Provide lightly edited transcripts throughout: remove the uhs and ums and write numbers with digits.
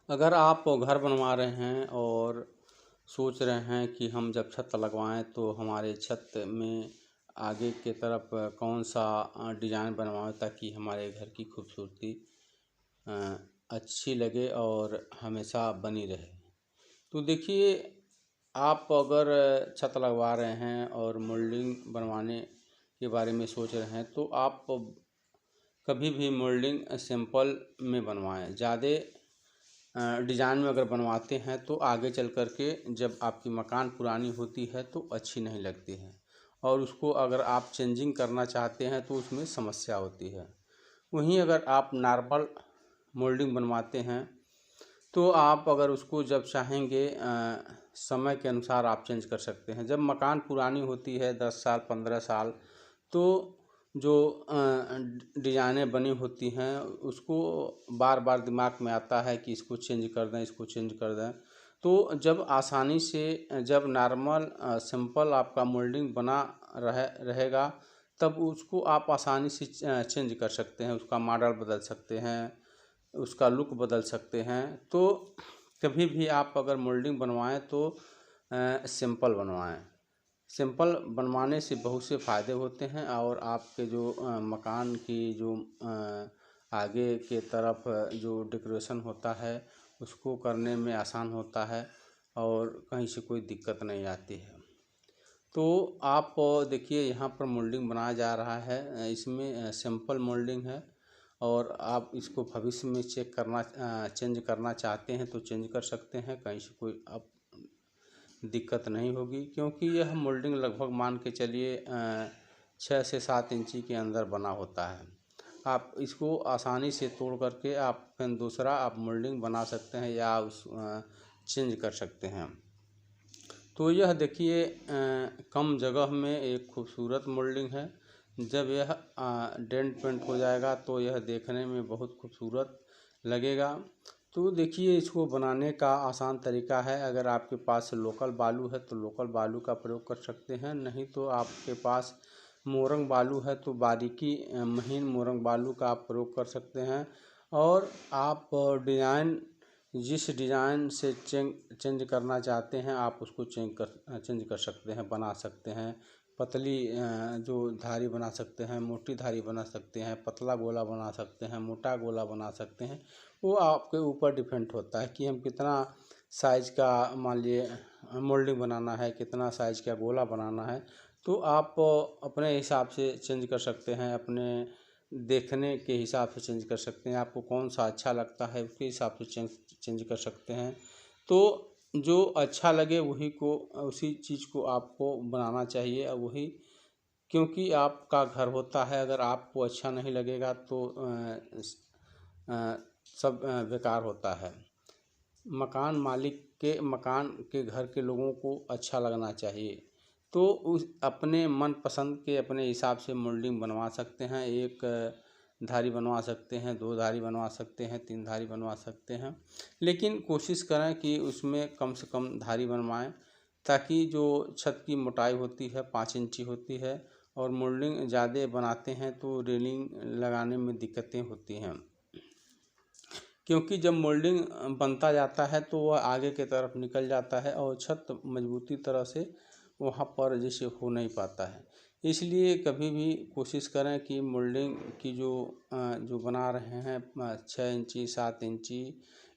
अगर आप घर बनवा रहे हैं और सोच रहे हैं कि हम जब छत लगवाएं तो हमारे छत में आगे के तरफ कौन सा डिज़ाइन बनवाएं ताकि हमारे घर की खूबसूरती अ, अच्छी लगे और हमेशा बनी रहे। तो देखिए, आप अगर छत लगवा रहे हैं और मोल्डिंग बनवाने के बारे में सोच रहे हैं तो आप कभी भी मोल्डिंग सिंपल में बनवाएं। ज़्यादा डिज़ाइन में अगर बनवाते हैं तो आगे चल कर के जब आपकी मकान पुरानी होती है तो अच्छी नहीं लगती है, और उसको अगर आप चेंजिंग करना चाहते हैं तो उसमें समस्या होती है। वहीं अगर आप नॉर्मल मोल्डिंग बनवाते हैं तो आप अगर उसको जब चाहेंगे समय के अनुसार आप चेंज कर सकते हैं। जब मकान पुरानी होती है 10 साल 15 साल, तो जो डिज़ाइनें बनी होती हैं उसको बार बार दिमाग में आता है कि इसको चेंज कर दें, इसको चेंज कर दें। तो जब आसानी से जब नॉर्मल सिंपल आपका मोल्डिंग बना रहेगा तब उसको आप आसानी से चेंज कर सकते हैं, उसका मॉडल बदल सकते हैं, उसका लुक बदल सकते हैं। तो कभी भी आप अगर मोल्डिंग बनवाएं तो सिंपल बनवाएं। सिंपल बनवाने से बहुत से फ़ायदे होते हैं और आपके जो मकान की जो आगे के तरफ जो डेकोरेशन होता है उसको करने में आसान होता है और कहीं से कोई दिक्कत नहीं आती है। तो आप देखिए, यहाँ पर मोल्डिंग बनाया जा रहा है, इसमें सिंपल मोल्डिंग है और आप इसको भविष्य में चेंज करना चाहते हैं तो चेंज कर सकते हैं, कहीं से कोई आप दिक्कत नहीं होगी, क्योंकि यह मोल्डिंग लगभग मान के चलिए 6 से 7 इंची के अंदर बना होता है। आप इसको आसानी से तोड़ करके आप फिर दूसरा आप मोल्डिंग बना सकते हैं या उस चेंज कर सकते हैं। तो यह देखिए, कम जगह में एक खूबसूरत मोल्डिंग है। जब यह डेंट पेंट हो जाएगा तो यह देखने में बहुत खूबसूरत लगेगा। तो देखिए, इसको बनाने का आसान तरीका है। अगर आपके पास लोकल बालू है तो लोकल बालू का प्रयोग कर सकते हैं, नहीं तो आपके पास मोरंग बालू है तो बारीकी महीन मोरंग बालू का आप प्रयोग कर सकते हैं। और आप डिज़ाइन जिस डिज़ाइन से चेंज करना चाहते हैं आप उसको चेंज कर सकते हैं, बना सकते हैं। पतली जो धारी बना सकते हैं, मोटी धारी बना सकते हैं, पतला गोला बना सकते हैं, मोटा गोला बना सकते हैं। वो आपके ऊपर डिपेंड होता है कि हम कितना साइज का, मान लिए मोल्डिंग बनाना है, कितना साइज का गोला बनाना है। तो आप अपने हिसाब से चेंज कर सकते हैं, अपने देखने के हिसाब से चेंज कर सकते हैं। आपको कौन सा अच्छा लगता है उसके हिसाब से चेंज कर सकते हैं। तो जो अच्छा लगे उसी चीज़ को आपको बनाना चाहिए, और वही, क्योंकि आपका घर होता है, अगर आपको अच्छा नहीं लगेगा तो सब बेकार होता है। मकान के घर के लोगों को अच्छा लगना चाहिए। तो उस अपने मनपसंद के अपने हिसाब से मोल्डिंग बनवा सकते हैं। एक धारी बनवा सकते हैं, 2 धारी बनवा सकते हैं, 3 धारी बनवा सकते हैं, लेकिन कोशिश करें कि उसमें कम से कम धारी बनवाएं, ताकि जो छत की मोटाई होती है 5 इंची होती है, और मोल्डिंग ज़्यादा बनाते हैं तो रेलिंग लगाने में दिक्कतें होती हैं, क्योंकि जब मोल्डिंग बनता जाता है तो वह आगे के तरफ निकल जाता है और छत मजबूती तरह से वहाँ पर जैसे हो नहीं पाता है। इसलिए कभी भी कोशिश करें कि मोल्डिंग की जो बना रहे हैं 6 इंची 7 इंची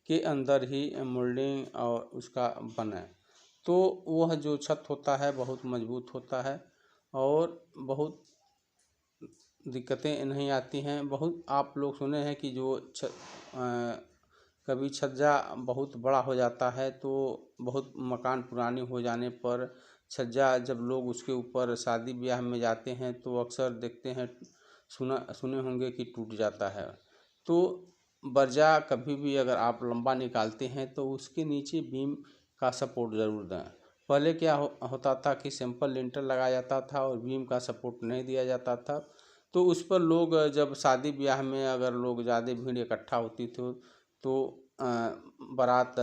के अंदर ही मोल्डिंग और उसका बने, तो वह जो छत होता है बहुत मजबूत होता है और बहुत दिक्कतें नहीं आती हैं। बहुत आप लोग सुने हैं कि जो कभी छज्जा बहुत बड़ा हो जाता है तो बहुत मकान पुरानी हो जाने पर छज्जा, जब लोग उसके ऊपर शादी ब्याह में जाते हैं तो अक्सर देखते हैं, सुने होंगे कि टूट जाता है। तो बर्जा कभी भी अगर आप लंबा निकालते हैं तो उसके नीचे बीम का सपोर्ट ज़रूर दें। पहले क्या होता था कि सिंपल लिंटर लगाया जाता था और बीम का सपोर्ट नहीं दिया जाता था, तो उस पर लोग जब शादी ब्याह में अगर लोग ज़्यादा भीड़ इकट्ठा होती थी तो बारात,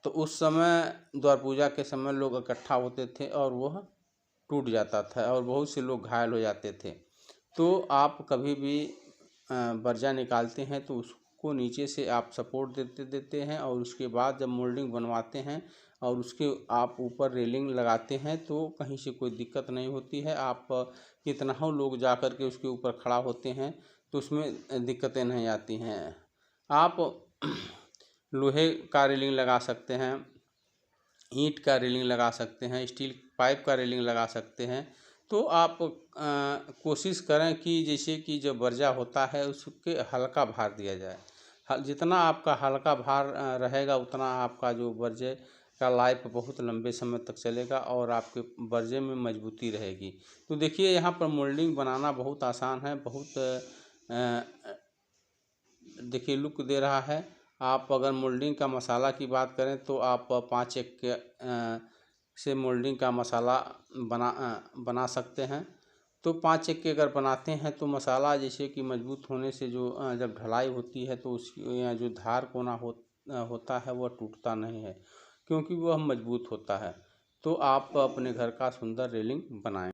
तो उस समय द्वार पूजा के समय लोग इकट्ठा होते थे और वह टूट जाता था और बहुत से लोग घायल हो जाते थे। तो आप कभी भी बर्जा निकालते हैं तो उसको नीचे से आप सपोर्ट देते देते हैं और उसके बाद जब मोल्डिंग बनवाते हैं और उसके आप ऊपर रेलिंग लगाते हैं तो कहीं से कोई दिक्कत नहीं होती है। आप कितना हो लोग जा कर के उसके ऊपर खड़ा होते हैं तो उसमें दिक्कतें नहीं आती हैं। आप लोहे का रेलिंग लगा सकते हैं, ईंट का रेलिंग लगा सकते हैं, स्टील पाइप का रेलिंग लगा सकते हैं। तो आप कोशिश करें कि जैसे कि जो बर्जा होता है उसके हल्का भार दिया जाए। जितना आपका हल्का भार रहेगा उतना आपका जो बर्जे का लाइफ बहुत लंबे समय तक चलेगा और आपके बर्जे में मजबूती रहेगी। तो देखिए यहाँ पर मोल्डिंग बनाना बहुत आसान है, बहुत देखिए लुक दे रहा है। आप अगर मोल्डिंग का मसाला की बात करें तो आप 5 एक से मोल्डिंग का मसाला बना सकते हैं। तो 5 एक के अगर बनाते हैं तो मसाला जैसे कि मजबूत होने से जो जब ढलाई होती है तो उसकी जो धार कोना होता है वह टूटता नहीं है क्योंकि वह मजबूत होता है। तो आप अपने घर का सुंदर रेलिंग बनाएं।